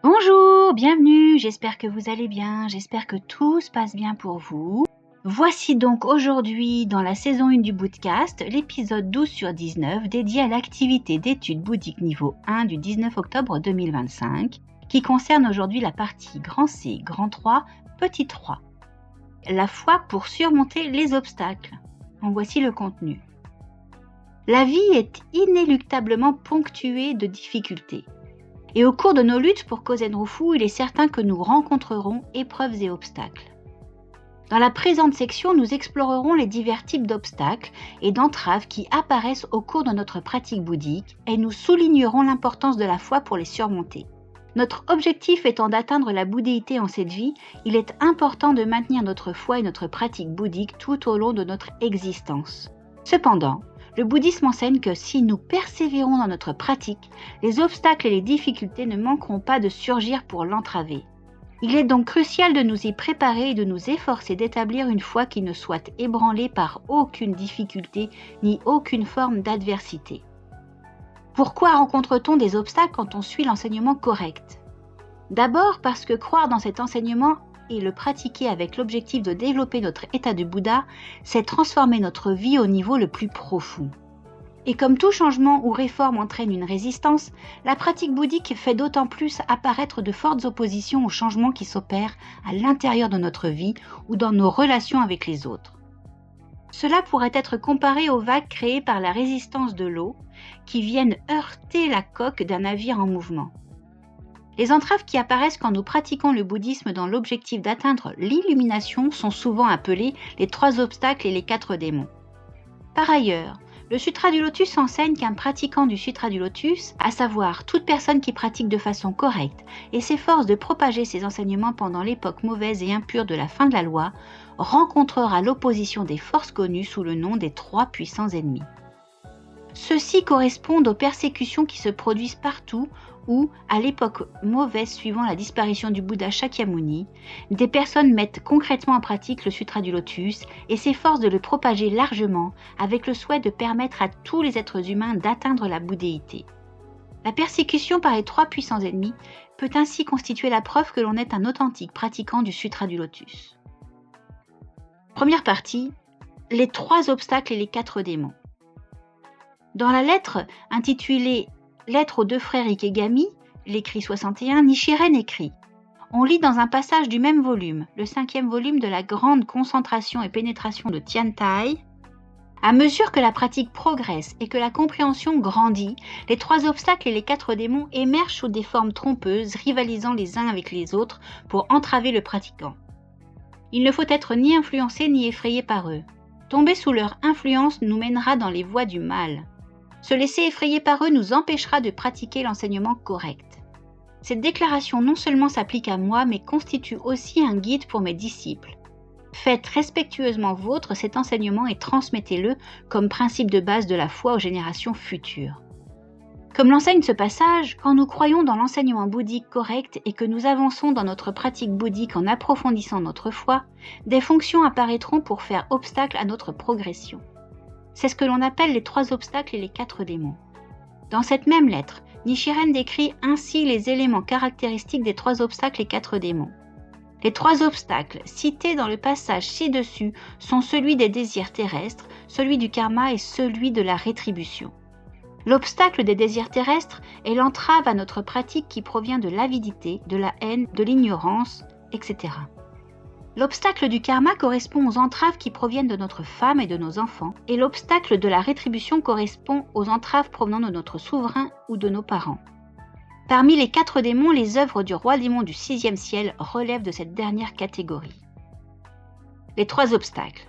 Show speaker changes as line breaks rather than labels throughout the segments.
Bonjour, bienvenue, j'espère que vous allez bien, j'espère que tout se passe bien pour vous. Voici donc aujourd'hui, dans la saison 1 du Bootcast, l'épisode 12/19 dédié à l'activité d'études bouddhiques niveau 1 du 19 octobre 2025, qui concerne aujourd'hui la partie grand C, grand 3, petit 3. La foi pour surmonter les obstacles. En voici le contenu. La vie est inéluctablement ponctuée de difficultés. Et au cours de nos luttes pour Kozen Rufu, il est certain que nous rencontrerons épreuves et obstacles. Dans la présente section, nous explorerons les divers types d'obstacles et d'entraves qui apparaissent au cours de notre pratique bouddhique et nous soulignerons l'importance de la foi pour les surmonter. Notre objectif étant d'atteindre la bouddhéité en cette vie, il est important de maintenir notre foi et notre pratique bouddhique tout au long de notre existence. Cependant, le bouddhisme enseigne que si nous persévérons dans notre pratique, les obstacles et les difficultés ne manqueront pas de surgir pour l'entraver. Il est donc crucial de nous y préparer et de nous efforcer d'établir une foi qui ne soit ébranlée par aucune difficulté ni aucune forme d'adversité. Pourquoi rencontre-t-on des obstacles quand on suit l'enseignement correct ? D'abord parce que croire dans cet enseignement et le pratiquer avec l'objectif de développer notre état de Bouddha, c'est transformer notre vie au niveau le plus profond. Et comme tout changement ou réforme entraîne une résistance, la pratique bouddhique fait d'autant plus apparaître de fortes oppositions aux changements qui s'opèrent à l'intérieur de notre vie ou dans nos relations avec les autres. Cela pourrait être comparé aux vagues créées par la résistance de l'eau qui viennent heurter la coque d'un navire en mouvement. Les entraves qui apparaissent quand nous pratiquons le bouddhisme dans l'objectif d'atteindre l'illumination sont souvent appelées les 3 obstacles et les 4 démons. Par ailleurs, le Sutra du Lotus enseigne qu'un pratiquant du Sutra du Lotus, à savoir toute personne qui pratique de façon correcte et s'efforce de propager ses enseignements pendant l'époque mauvaise et impure de la fin de la loi, rencontrera l'opposition des forces connues sous le nom des 3 puissants ennemis. Ceux-ci correspondent aux persécutions qui se produisent partout où, à l'époque mauvaise suivant la disparition du Bouddha Shakyamuni, des personnes mettent concrètement en pratique le Sutra du Lotus et s'efforcent de le propager largement avec le souhait de permettre à tous les êtres humains d'atteindre la bouddhéité. La persécution par les 3 puissants ennemis peut ainsi constituer la preuve que l'on est un authentique pratiquant du Sutra du Lotus. Première partie, les 3 obstacles et les 4 démons. Dans la lettre intitulée « Lettre aux 2 frères Ikegami », l'écrit 61, Nichiren écrit « On lit dans un passage du même volume, le 5e volume de la grande concentration et pénétration de Tiantai, à mesure que la pratique progresse et que la compréhension grandit, les 3 obstacles et les 4 démons émergent sous des formes trompeuses, rivalisant les uns avec les autres pour entraver le pratiquant. Il ne faut être ni influencé ni effrayé par eux. Tomber sous leur influence nous mènera dans les voies du mal. Se laisser effrayer par eux nous empêchera de pratiquer l'enseignement correct. Cette déclaration non seulement s'applique à moi, mais constitue aussi un guide pour mes disciples. Faites respectueusement vôtre cet enseignement et transmettez-le comme principe de base de la foi aux générations futures. Comme l'enseigne ce passage, quand nous croyons dans l'enseignement bouddhique correct et que nous avançons dans notre pratique bouddhique en approfondissant notre foi, des fonctions apparaîtront pour faire obstacle à notre progression. C'est ce que l'on appelle les 3 obstacles et les 4 démons. Dans cette même lettre, Nichiren décrit ainsi les éléments caractéristiques des 3 obstacles et 4 démons. Les 3 obstacles cités dans le passage ci-dessus sont celui des désirs terrestres, celui du karma et celui de la rétribution. L'obstacle des désirs terrestres est l'entrave à notre pratique qui provient de l'avidité, de la haine, de l'ignorance, etc. L'obstacle du karma correspond aux entraves qui proviennent de notre femme et de nos enfants, et l'obstacle de la rétribution correspond aux entraves provenant de notre souverain ou de nos parents. Parmi les 4 démons, les œuvres du roi démon du 6e ciel relèvent de cette dernière catégorie. Les 3 obstacles.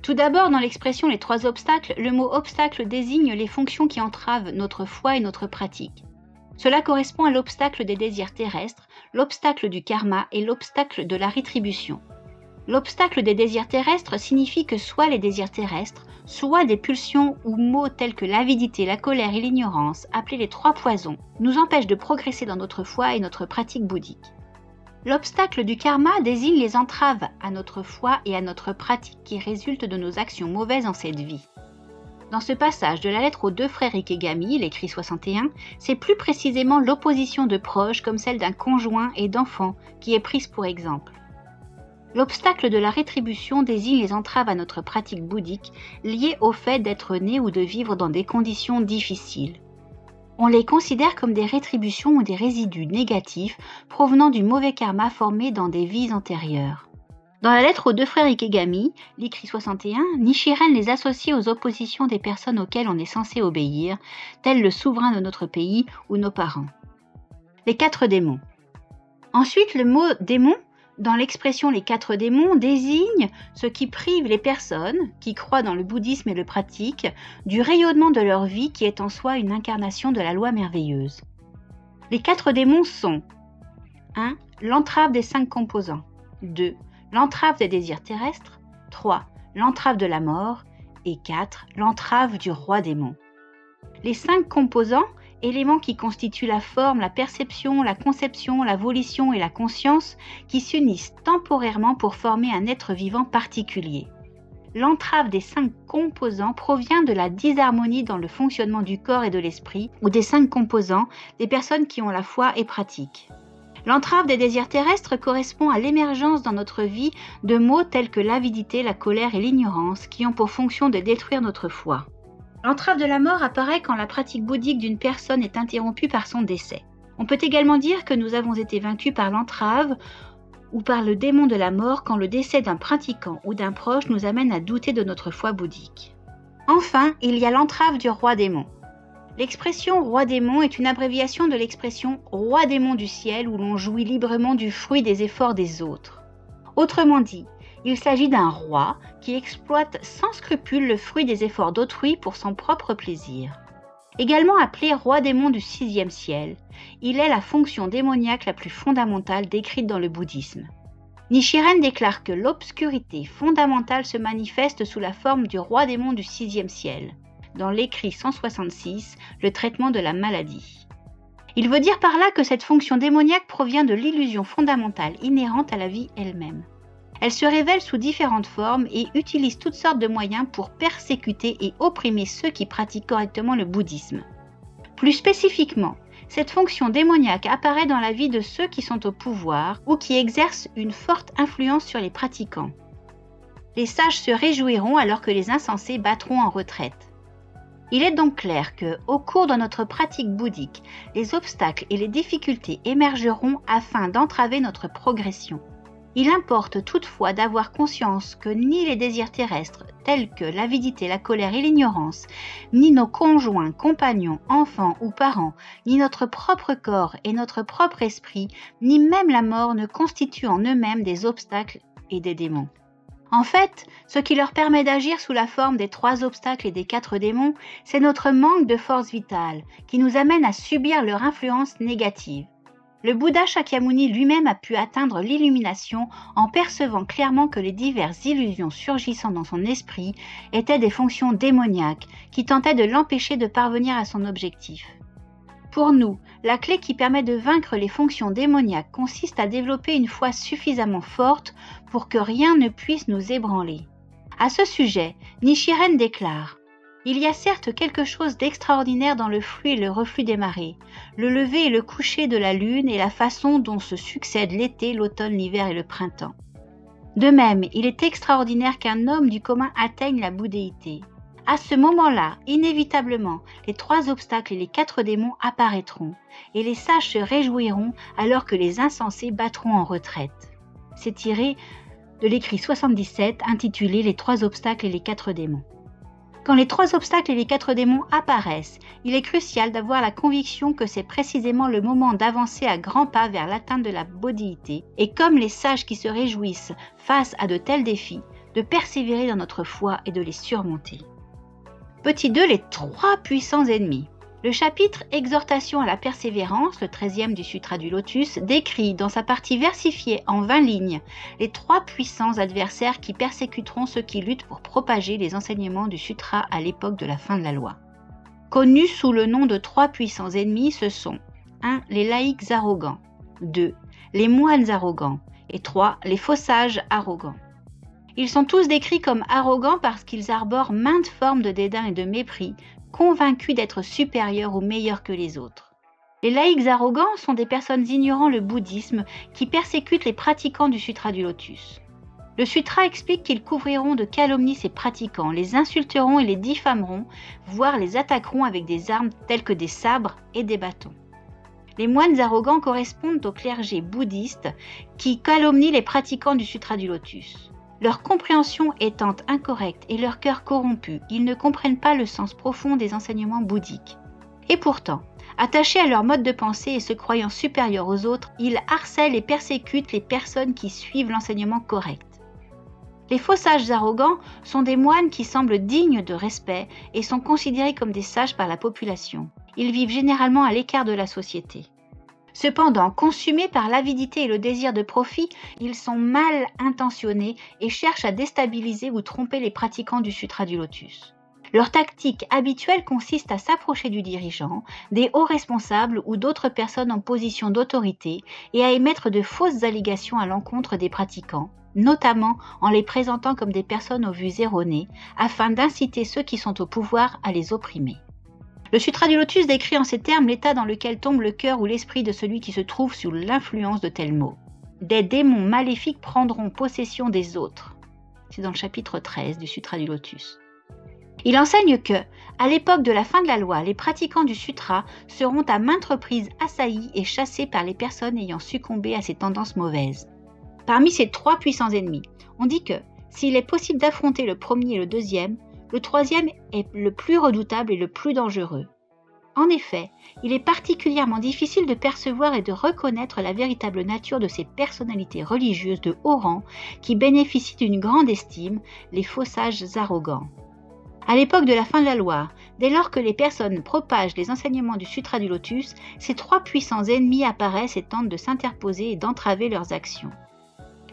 Tout d'abord, dans l'expression les 3 obstacles, le mot obstacle désigne les fonctions qui entravent notre foi et notre pratique. Cela correspond à l'obstacle des désirs terrestres, l'obstacle du karma et l'obstacle de la rétribution. L'obstacle des désirs terrestres signifie que soit les désirs terrestres, soit des pulsions ou maux tels que l'avidité, la colère et l'ignorance, appelés les 3 poisons, nous empêchent de progresser dans notre foi et notre pratique bouddhique. L'obstacle du karma désigne les entraves à notre foi et à notre pratique qui résultent de nos actions mauvaises en cette vie. Dans ce passage de la lettre aux deux frères Ikegami, il écrit 61, c'est plus précisément l'opposition de proches comme celle d'un conjoint et d'enfants qui est prise pour exemple. L'obstacle de la rétribution désigne les entraves à notre pratique bouddhique liées au fait d'être né ou de vivre dans des conditions difficiles. On les considère comme des rétributions ou des résidus négatifs provenant du mauvais karma formé dans des vies antérieures. Dans la lettre aux deux frères Ikegami, l'écrit 61, Nichiren les associe aux oppositions des personnes auxquelles on est censé obéir, tels le souverain de notre pays ou nos parents. Les 4 démons. Ensuite, le mot démon, dans l'expression les 4 démons, désigne ce qui prive les personnes, qui croient dans le bouddhisme et le pratiquent, du rayonnement de leur vie qui est en soi une incarnation de la loi merveilleuse. Les 4 démons sont 1. L'entrave des 5 composants. 2. L'entrave des désirs terrestres. 3. L'entrave de la mort. Et 4. L'entrave du roi démon. Les 5 composants, éléments qui constituent la forme, la perception, la conception, la volition et la conscience, qui s'unissent temporairement pour former un être vivant particulier. L'entrave des 5 composants provient de la disharmonie dans le fonctionnement du corps et de l'esprit, ou des 5 composants des personnes qui ont la foi et pratiquent. L'entrave des désirs terrestres correspond à l'émergence dans notre vie de mots tels que l'avidité, la colère et l'ignorance qui ont pour fonction de détruire notre foi. L'entrave de la mort apparaît quand la pratique bouddhique d'une personne est interrompue par son décès. On peut également dire que nous avons été vaincus par l'entrave ou par le démon de la mort quand le décès d'un pratiquant ou d'un proche nous amène à douter de notre foi bouddhique. Enfin, il y a l'entrave du roi démon. L'expression roi démon est une abréviation de l'expression roi démon du ciel où l'on jouit librement du fruit des efforts des autres. Autrement dit, il s'agit d'un roi qui exploite sans scrupule le fruit des efforts d'autrui pour son propre plaisir. Également appelé roi démon du 6e ciel, il est la fonction démoniaque la plus fondamentale décrite dans le bouddhisme. Nichiren déclare que l'obscurité fondamentale se manifeste sous la forme du roi démon du 6e ciel, dans l'écrit 166, le traitement de la maladie. Il veut dire par là que cette fonction démoniaque provient de l'illusion fondamentale inhérente à la vie elle-même. Elle se révèle sous différentes formes et utilise toutes sortes de moyens pour persécuter et opprimer ceux qui pratiquent correctement le bouddhisme. Plus spécifiquement, cette fonction démoniaque apparaît dans la vie de ceux qui sont au pouvoir ou qui exercent une forte influence sur les pratiquants. Les sages se réjouiront alors que les insensés battront en retraite. Il est donc clair que, au cours de notre pratique bouddhique, les obstacles et les difficultés émergeront afin d'entraver notre progression. Il importe toutefois d'avoir conscience que ni les désirs terrestres, tels que l'avidité, la colère et l'ignorance, ni nos conjoints, compagnons, enfants ou parents, ni notre propre corps et notre propre esprit, ni même la mort ne constituent en eux-mêmes des obstacles et des démons. En fait, ce qui leur permet d'agir sous la forme des 3 obstacles et des 4 démons, c'est notre manque de force vitale, qui nous amène à subir leur influence négative. Le Bouddha Shakyamuni lui-même a pu atteindre l'illumination en percevant clairement que les diverses illusions surgissant dans son esprit étaient des fonctions démoniaques qui tentaient de l'empêcher de parvenir à son objectif. Pour nous, la clé qui permet de vaincre les fonctions démoniaques consiste à développer une foi suffisamment forte pour que rien ne puisse nous ébranler. À ce sujet, Nichiren déclare « Il y a certes quelque chose d'extraordinaire dans le flux et le reflux des marées, le lever et le coucher de la lune et la façon dont se succèdent l'été, l'automne, l'hiver et le printemps. De même, il est extraordinaire qu'un homme du commun atteigne la bouddhéité. À ce moment-là, inévitablement, les 3 obstacles et les 4 démons apparaîtront, et les sages se réjouiront alors que les insensés battront en retraite. » C'est tiré de l'écrit 77 intitulé « Les 3 obstacles et les 4 démons ». Quand les 3 obstacles et les 4 démons apparaissent, il est crucial d'avoir la conviction que c'est précisément le moment d'avancer à grands pas vers l'atteinte de la bouddhéité, et comme les sages qui se réjouissent face à de tels défis, de persévérer dans notre foi et de les surmonter. Petit 2, les 3 puissants ennemis. Le chapitre Exhortation à la persévérance, le 13e du Sutra du Lotus, décrit dans sa partie versifiée en 20 lignes les 3 puissants adversaires qui persécuteront ceux qui luttent pour propager les enseignements du Sutra à l'époque de la fin de la loi. Connus sous le nom de 3 puissants ennemis, ce sont 1. Les laïcs arrogants, 2. Les moines arrogants et 3. Les faux sages arrogants. Ils sont tous décrits comme arrogants parce qu'ils arborent maintes formes de dédain et de mépris, convaincus d'être supérieurs ou meilleurs que les autres. Les laïcs arrogants sont des personnes ignorant le bouddhisme qui persécutent les pratiquants du Sutra du Lotus. Le Sutra explique qu'ils couvriront de calomnies ces pratiquants, les insulteront et les diffameront, voire les attaqueront avec des armes telles que des sabres et des bâtons. Les moines arrogants correspondent au clergé bouddhiste qui calomnie les pratiquants du Sutra du Lotus. Leur compréhension étant incorrecte et leur cœur corrompu, ils ne comprennent pas le sens profond des enseignements bouddhiques. Et pourtant, attachés à leur mode de pensée et se croyant supérieurs aux autres, ils harcèlent et persécutent les personnes qui suivent l'enseignement correct. Les faux sages arrogants sont des moines qui semblent dignes de respect et sont considérés comme des sages par la population. Ils vivent généralement à l'écart de la société. Cependant, consumés par l'avidité et le désir de profit, ils sont mal intentionnés et cherchent à déstabiliser ou tromper les pratiquants du Sutra du Lotus. Leur tactique habituelle consiste à s'approcher du dirigeant, des hauts responsables ou d'autres personnes en position d'autorité et à émettre de fausses allégations à l'encontre des pratiquants, notamment en les présentant comme des personnes aux vues erronées, afin d'inciter ceux qui sont au pouvoir à les opprimer. Le Sutra du Lotus décrit en ces termes l'état dans lequel tombe le cœur ou l'esprit de celui qui se trouve sous l'influence de tels mots. Des démons maléfiques prendront possession des autres. C'est dans le chapitre 13 du Sutra du Lotus. Il enseigne que, à l'époque de la fin de la loi, les pratiquants du Sutra seront à maintes reprises assaillis et chassés par les personnes ayant succombé à ces tendances mauvaises. Parmi ces 3 puissants ennemis, on dit que, s'il est possible d'affronter le premier et le deuxième, le troisième est le plus redoutable et le plus dangereux. En effet, il est particulièrement difficile de percevoir et de reconnaître la véritable nature de ces personnalités religieuses de haut rang qui bénéficient d'une grande estime, les faux sages arrogants. À l'époque de la fin de la loi, dès lors que les personnes propagent les enseignements du Sutra du Lotus, ces 3 puissants ennemis apparaissent et tentent de s'interposer et d'entraver leurs actions.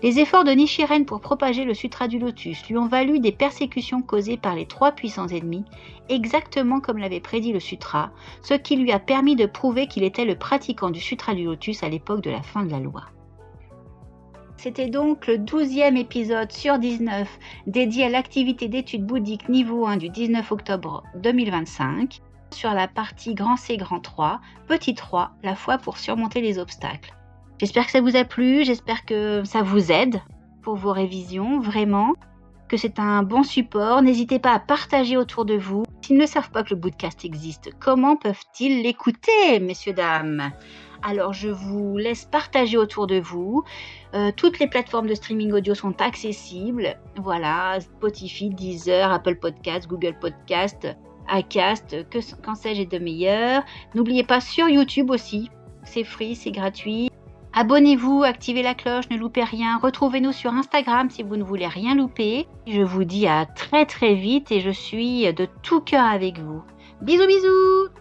Les efforts de Nichiren pour propager le Sutra du Lotus lui ont valu des persécutions causées par les 3 puissants ennemis, exactement comme l'avait prédit le Sutra, ce qui lui a permis de prouver qu'il était le pratiquant du Sutra du Lotus à l'époque de la fin de la loi. C'était donc le 12e épisode sur 19 dédié à l'activité d'études bouddhiques niveau 1 du 19 octobre 2025, sur la partie grand C, grand 3, petit 3, la foi pour surmonter les obstacles. J'espère que ça vous a plu, j'espère que ça vous aide pour vos révisions, vraiment, que c'est un bon support. N'hésitez pas à partager autour de vous. S'ils ne savent pas que le podcast existe, comment peuvent-ils l'écouter, messieurs, dames ? Alors, je vous laisse partager autour de vous. Toutes les plateformes de streaming audio sont accessibles. Voilà, Spotify, Deezer, Apple Podcasts, Google Podcasts, Acast, qu'en sais-je de meilleur. N'oubliez pas sur YouTube aussi, c'est free, c'est gratuit. Abonnez-vous, activez la cloche, ne loupez rien. Retrouvez-nous sur Instagram si vous ne voulez rien louper. Je vous dis à très très vite et je suis de tout cœur avec vous. Bisous bisous!